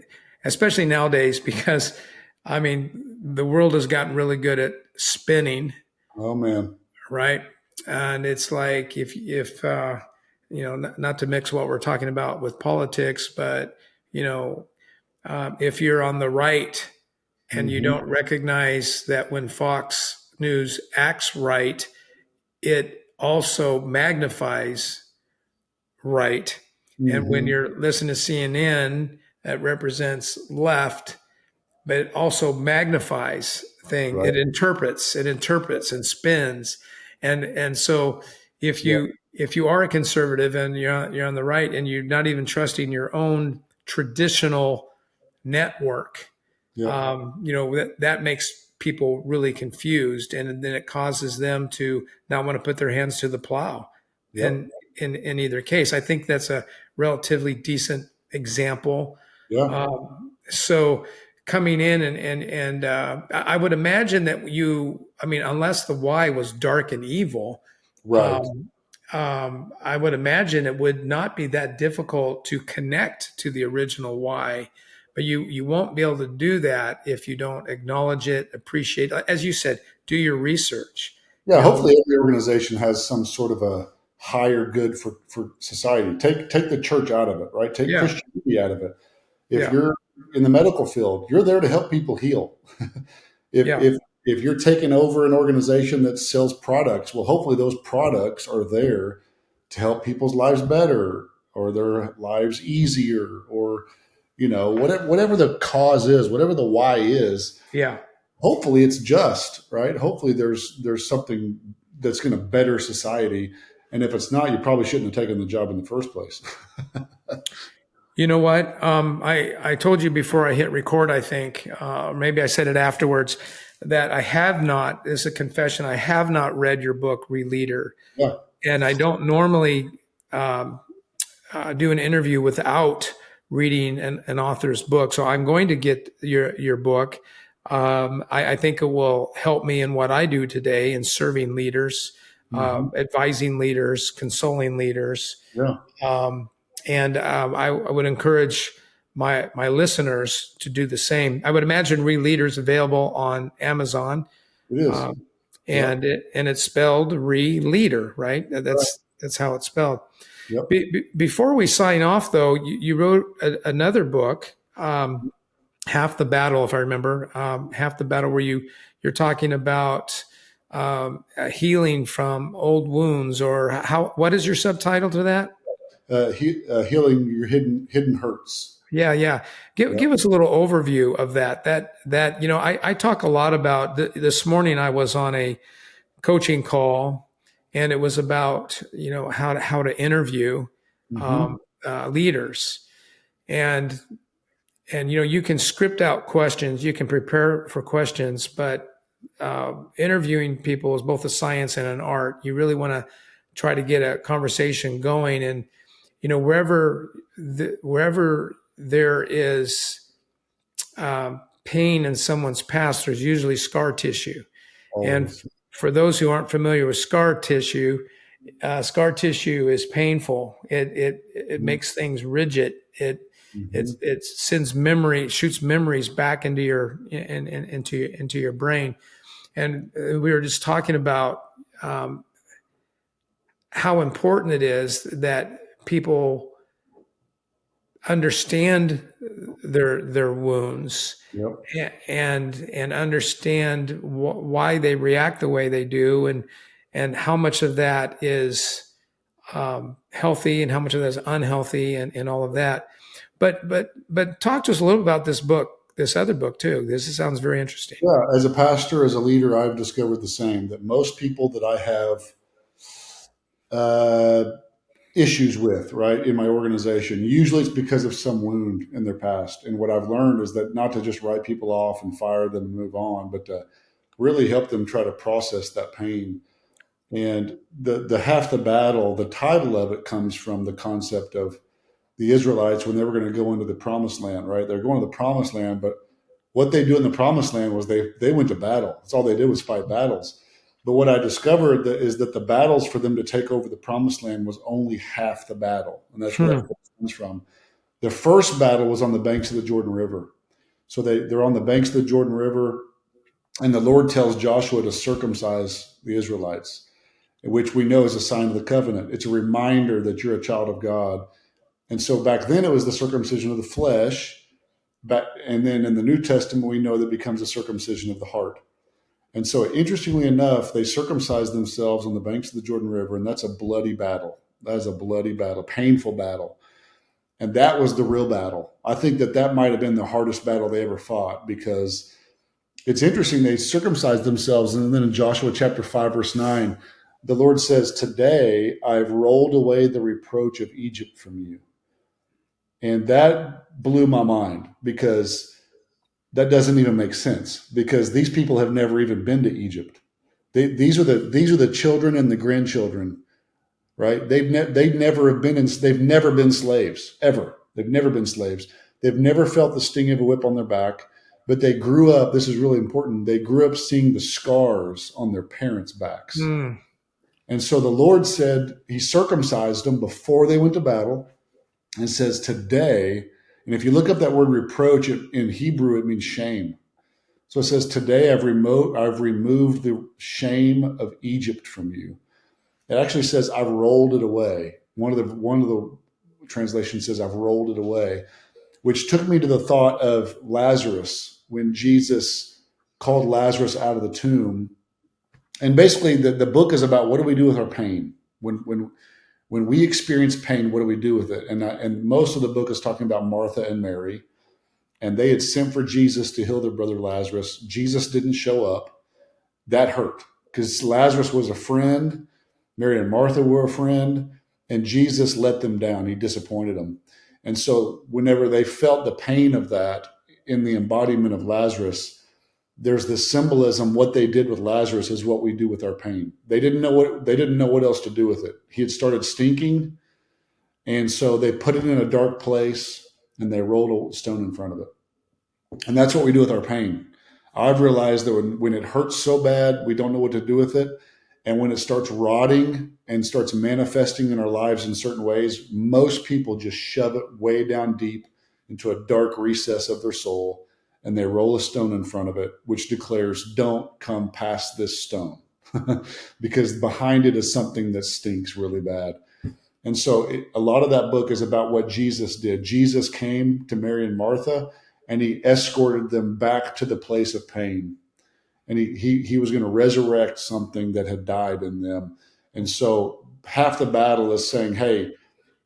especially nowadays because I mean the world has gotten really good at spinning, Oh man. right? And it's like if not to mix what we're talking about with politics, but you know, if you're on the right and you Hmm. don't recognize that when Fox News acts right, it also magnifies right. And when Hmm. you're listening to CNN, that represents left, but it also magnifies thing. Right. It interprets and spins. And so if Yeah. you are a conservative and you're on the right and you're not even trusting your own traditional network, Yeah. that makes people really confused, and then it causes them to not want to put their hands to the plow. Yep. And in either case, I think that's a relatively decent example. Yeah. So coming in and I would imagine that I mean, unless the why was dark and evil, Right. um, I would imagine it would not be that difficult to connect to the original why. But you won't be able to do that if you don't acknowledge it, appreciate it. As you said, do your research. Yeah. You know, Hopefully every organization has some sort of a higher good for society. Take the church out of it, right? Take yeah, Christianity out of it. If yeah, you're in the medical field, you're there to help people heal. if yeah, if if you're taking over an organization that sells products, well, hopefully those products are there to help people's lives better or their lives easier, or whatever the cause is, whatever the why is. Yeah. Hopefully it's just right. Hopefully there's something that's going to better society. And if it's not, you probably shouldn't have taken the job in the first place. You know what? I told you before I hit record, I think, maybe I said it afterwards, that I have not, this is a confession, I have not read your book, ReLeader. Yeah. And I don't normally do an interview without reading an author's book. So I'm going to get your book. I think it will help me in what I do today in serving leaders, Hmm. advising leaders, consoling leaders. Yeah. Um, and I would encourage my listeners to do the same. I would imagine ReLeader's available on Amazon, It is. um, Yep. and it's spelled ReLeader, right? Right. That's how it's spelled. Yep. Before we sign off, though, you wrote another book, Half the Battle, if I remember, Half the Battle, where you're talking about healing from old wounds, or how? What is your subtitle to that? Healing your hidden hurts. Yeah, yeah. Yep. Give us a little overview of that. I talk a lot about this morning. I was on a coaching call, and it was about how to interview Hmm. leaders, and you can script out questions, you can prepare for questions, but interviewing people is both a science and an art. You really want to try to get a conversation going, and wherever there is pain in someone's past, there's usually scar tissue. And Always. for those who aren't familiar with scar tissue is painful. It makes things rigid. Mm-hmm. It shoots memories back into into your brain. And we were just talking about how important it is that people understand their wounds, Yep. and understand why they react the way they do, and how much of that is healthy and how much of that is unhealthy, and all of that. But talk to us a little about this book, this other book too. This sounds very interesting. Yeah. As a pastor, as a leader, I've discovered the same, that most people that I have uh, issues with, right, in my organization, usually it's because of some wound in their past. And what I've learned is that not to just write people off and fire them and move on, but to really help them try to process that pain. And the half the battle, the title of it comes from the concept of the Israelites when they were going to go into the promised land, right? They're going to the promised land, but what they do in the promised land was they went to battle. That's all they did was fight battles. But what I discovered is that the battles for them to take over the promised land was only half the battle. And that's where that Hmm. comes from. The first battle was on the banks of the Jordan River. So they're on the banks of the Jordan River, and the Lord tells Joshua to circumcise the Israelites, which we know is a sign of the covenant. It's a reminder that you're a child of God. And so back then it was the circumcision of the flesh. And then in the New Testament, we know that becomes a circumcision of the heart. And so, interestingly enough, they circumcised themselves on the banks of the Jordan River, and that's a bloody battle. That is a bloody battle, painful battle. And that was the real battle. I think that might have been the hardest battle they ever fought, because it's interesting. They circumcised themselves. And then in Joshua chapter 5, verse 9, the Lord says, "Today I've rolled away the reproach of Egypt from you." And that blew my mind, because that doesn't even make sense, because these people have never even been to Egypt. These are the children and the grandchildren, right? They've never been slaves ever. They've never been slaves. They've never felt the sting of a whip on their back, but they grew up. This is really important. They grew up seeing the scars on their parents' backs, Hmm. and so the Lord said He circumcised them before they went to battle, and says today. And if you look up that word reproach in Hebrew, it means shame. So it says, "Today I've removed the shame of Egypt from you." It actually says, "I've rolled it away." One of the translations says, "I've rolled it away," which took me to the thought of Lazarus when Jesus called Lazarus out of the tomb. And basically, the book is about what do we do with our pain when we experience pain. What do we do with it? And most of the book is talking about Martha and Mary, and they had sent for Jesus to heal their brother Lazarus. Jesus didn't show up. That hurt because Lazarus was a friend. Mary and Martha were a friend, and Jesus let them down. He disappointed them. And so whenever they felt the pain of that in the embodiment of Lazarus, there's this symbolism. What they did with Lazarus is what we do with our pain. They didn't know what else to do with it. He had started stinking, and so they put it in a dark place and they rolled a stone in front of it. And that's what we do with our pain. I've realized that when it hurts so bad, we don't know what to do with it. And when it starts rotting and starts manifesting in our lives in certain ways, most people just shove it way down deep into a dark recess of their soul, and they roll a stone in front of it, which declares, don't come past this stone, because behind it is something that stinks really bad. And so a lot of that book is about what Jesus did. Jesus came to Mary and Martha, and he escorted them back to the place of pain. And he was going to resurrect something that had died in them. And so half the battle is saying, hey,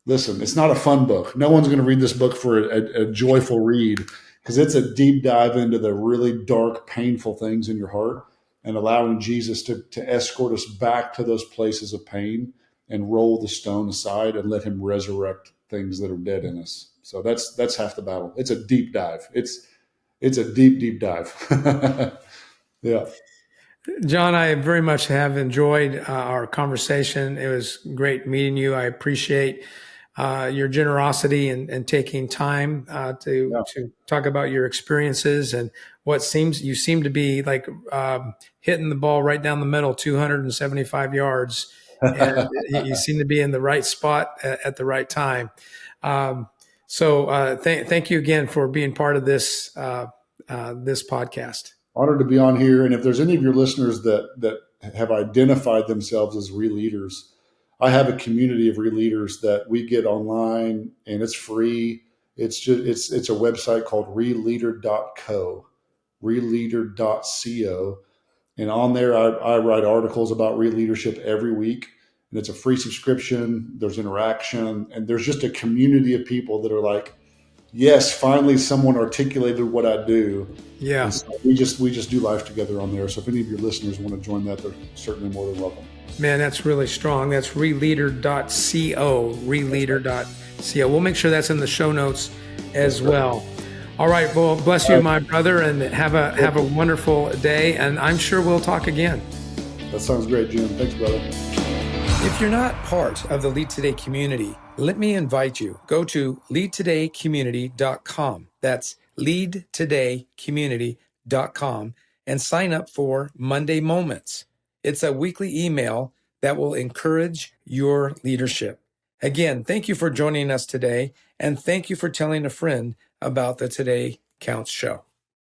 listen, it's not a fun book. No one's going to read this book for a joyful read, because it's a deep dive into the really dark, painful things in your heart, and allowing Jesus to escort us back to those places of pain and roll the stone aside and let him resurrect things that are dead in us. So that's half the battle. It's a deep dive. It's a deep dive. Yeah. Jon, I very much have enjoyed our conversation. It was great meeting you. I appreciate your generosity and taking time to talk about your experiences and you seem to be like hitting the ball right down the middle, 275 yards. And you seem to be in the right spot at the right time. So thank you again for being part of this podcast. Honored to be on here. And if there's any of your listeners that have identified themselves as ReLeaders, I have a community of ReLeaders that we get online, and it's free. It's a website called ReLeader.co, ReLeader.co. And on there, I write articles about ReLeadership every week. And it's a free subscription. There's interaction, and there's just a community of people that are like, yes, finally someone articulated what I do. Yeah. So we just do life together on there. So if any of your listeners want to join that, they're certainly more than welcome. Man, that's really strong. That's ReLeader.co, ReLeader.co. We'll make sure that's in the show notes as well. All right. Well, bless you, my brother, and have a wonderful day. And I'm sure we'll talk again. That sounds great, Jim. Thanks, brother. If you're not part of the Lead Today community, let me invite you. Go to leadtodaycommunity.com. That's leadtodaycommunity.com and sign up for Monday Moments. It's a weekly email that will encourage your leadership. Again, thank you for joining us today, and thank you for telling a friend about the Today Counts show.